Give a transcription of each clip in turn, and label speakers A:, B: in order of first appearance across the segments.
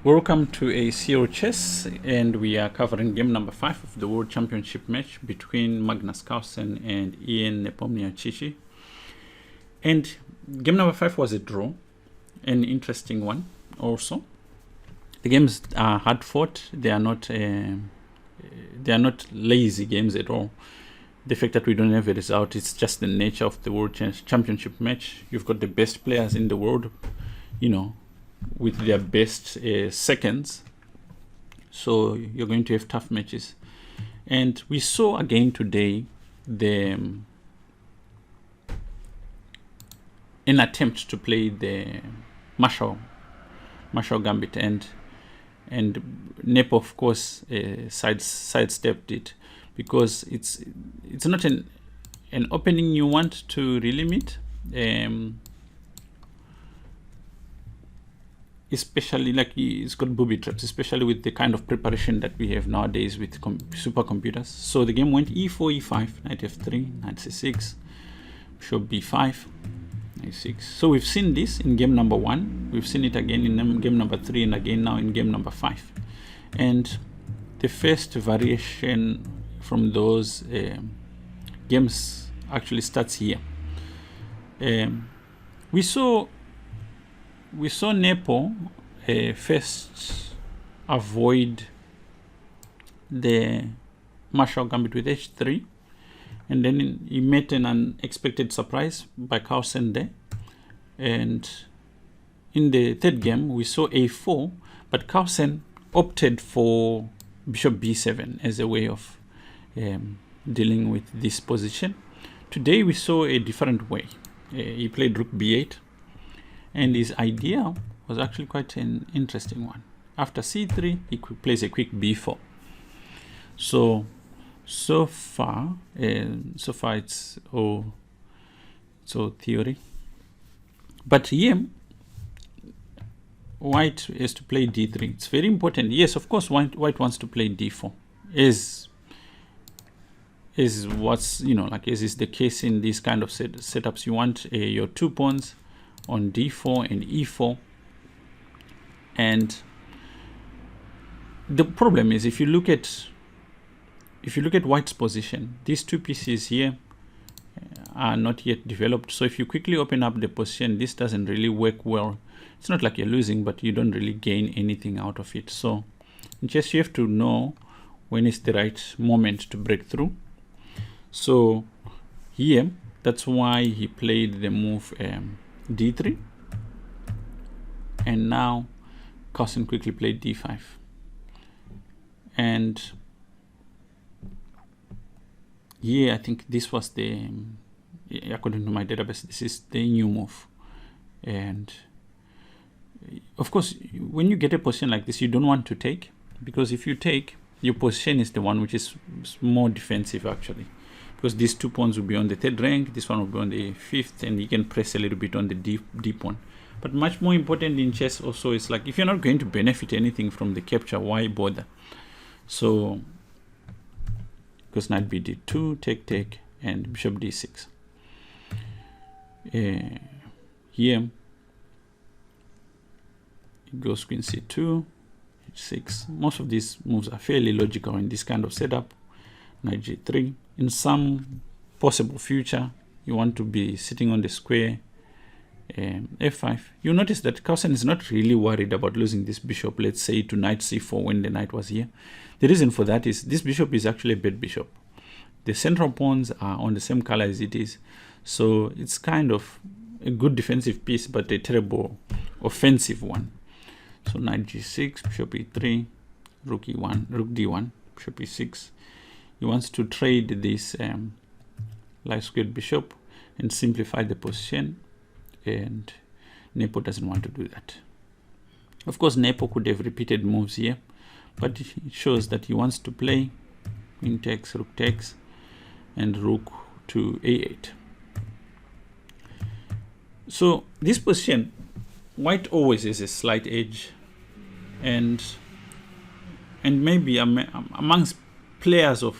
A: Welcome to a CO Chess, and we are covering game number 5 of the World Championship match between Magnus Carlsen and Nepomniachtchi. And game number 5 was a draw, an interesting one also. The games are hard fought. They are not lazy games at all. The fact that we don't have a result, it's just the nature of the World Championship match. You've got the best players in the world, with their best seconds, so you're going to have tough matches. And we saw again today an attempt to play the Marshall Gambit, and Nepo, of course, sidestepped it, because it's not an opening you want to really meet. Especially, like, it's got booby traps, especially with the kind of preparation that we have nowadays with supercomputers. So the game went e4, e5, knight f3, knight c6, bishop b5, knight 6. So we've seen this in game number 1. We've seen it again in game number 3, and again now in game number 5. And the first variation from those games actually starts here. We saw Nepo first avoid the Marshall Gambit with h3, and then he met an unexpected surprise by Carlsen there. And in the third game, we saw a4, but Carlsen opted for bishop b7 as a way of dealing with this position. Today we saw a different way. He played rook b8. And his idea was actually quite an interesting one. After c3, he plays a quick b4. So far it's all theory. But here, white has to play d3. It's very important. Yes, of course, white wants to play d4. Is what's as is the case in these kind of setups. You want your 2 pawns on d4 and e4, and the problem is, if you look at white's position, these 2 pieces here are not yet developed. So if you quickly open up the position, this doesn't really work well. It's not like you're losing, but you don't really gain anything out of it. So in chess, you have to know when is the right moment to break through. So here, that's why he played the move d3, and now Carlsen quickly played d5, and yeah, I think this was the, according to my database, this is the new move. And of course, when you get a position like this, you don't want to take, because if you take, your position is the one which is more defensive actually, because these 2 pawns will be on the 3rd rank, this one will be on the 5th, and you can press a little bit on the d pawn. But much more important in chess also is, like, if you're not going to benefit anything from the capture, why bother? So, because knight bd2, take, and bishop d6. Here, it goes queen c2, h6. Most of these moves are fairly logical in this kind of setup. Knight g3. In some possible future, you want to be sitting on the square, f5. You notice that Carlsen is not really worried about losing this bishop, let's say, to knight c4 when the knight was here. The reason for that is this bishop is actually a bad bishop. The central pawns are on the same color as it is, so it's kind of a good defensive piece, but a terrible offensive one. So knight g6, bishop e3, rook e1, rook d1, bishop e6. He wants to trade this light squared bishop and simplify the position, and Nepo doesn't want to do that. Of course, Nepo could have repeated moves here, but it shows that he wants to play queen takes, rook takes, and rook to a8. So this position, white always has a slight edge, and maybe amongst players of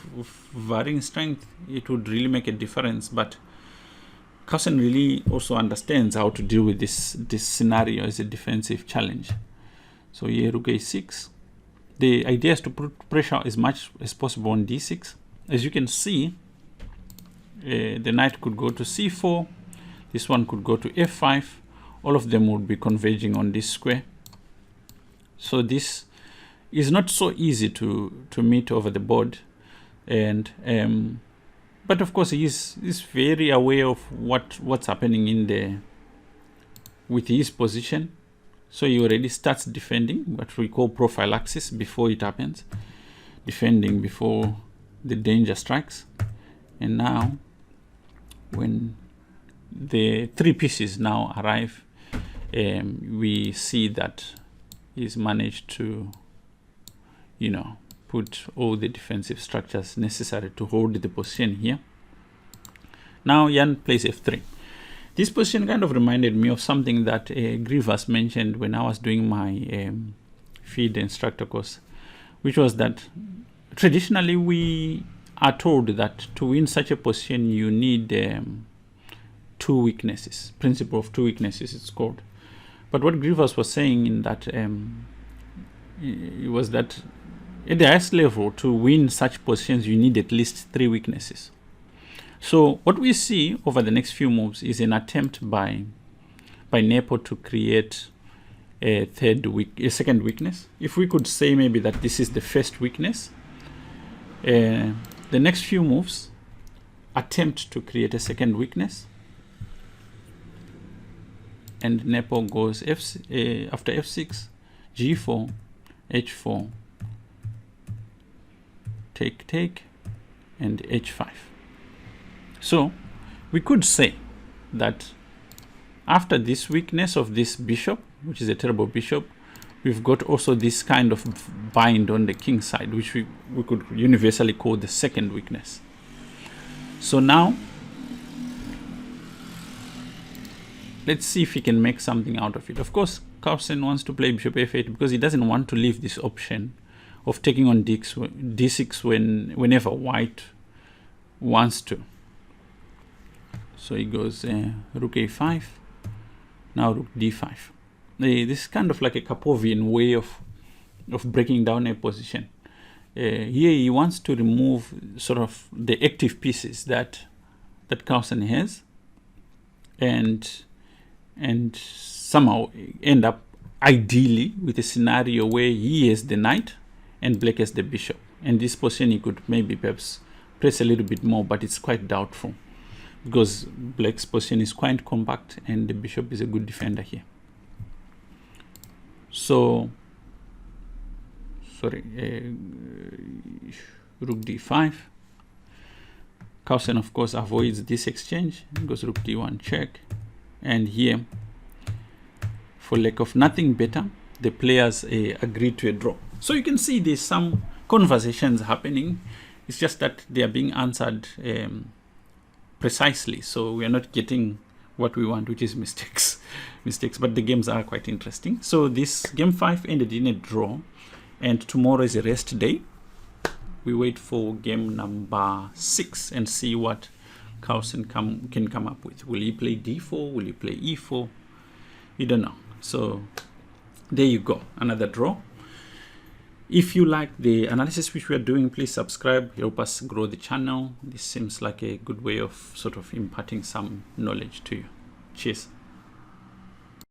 A: varying strength, it would really make a difference. But Carlsen really also understands how to deal with this scenario as a defensive challenge. So here rook a6. The idea is to put pressure as much as possible on d6. As you can see, the knight could go to c4. This one could go to f5. All of them would be converging on this square. So this is not so easy to meet over the board. And but of course, he's very aware of what's happening in there with his position. So he already starts defending, what we call prophylaxis, before it happens. Defending before the danger strikes. And now, when the three pieces now arrive, we see that he's managed to, you know, put all the defensive structures necessary to hold the position here. Now Jan plays f3. This position kind of reminded me of something that Grievous mentioned when I was doing my Fide instructor course, which was that traditionally we are told that to win such a position you need two weaknesses. Principle of two weaknesses it's called. But what Grievous was saying in that it was that at the highest level, to win such positions you need at least three weaknesses. So what we see over the next few moves is an attempt by Nepo to create a second weakness. If we could say maybe that this is the first weakness, the next few moves attempt to create a second weakness, and Nepo goes after f6, g4, h4, take, and h5. So we could say that after this weakness of this bishop, which is a terrible bishop, we've got also this kind of bind on the king side, which we could universally call the second weakness. So now let's see if he can make something out of it. Of course, Carlsen wants to play bishop f8 because he doesn't want to leave this option of taking on d6 whenever white wants to. So he goes rook a5, now rook d5. This is kind of like a Karpovian way of breaking down a position. Here he wants to remove sort of the active pieces that Carlsen has, and somehow end up ideally with a scenario where he has the knight and black has the bishop. And this position he could maybe perhaps press a little bit more, but it's quite doubtful because black's position is quite compact and the bishop is a good defender here. So, sorry, rook d5. Carlsen, of course, avoids this exchange. He goes rook d1 check. And here, for lack of nothing better, the players agree to a draw. So you can see there's some conversations happening. It's just that they are being answered precisely. So we are not getting what we want, which is mistakes. But the games are quite interesting. So this game 5 ended in a draw, and tomorrow is a rest day. We wait for game number 6 and see what Carlsen can come up with. Will he play d4? Will he play e4? We don't know. So there you go, another draw. If you like the analysis which we are doing, please subscribe, help us grow the channel. This seems like a good way of sort of imparting some knowledge to you. Cheers.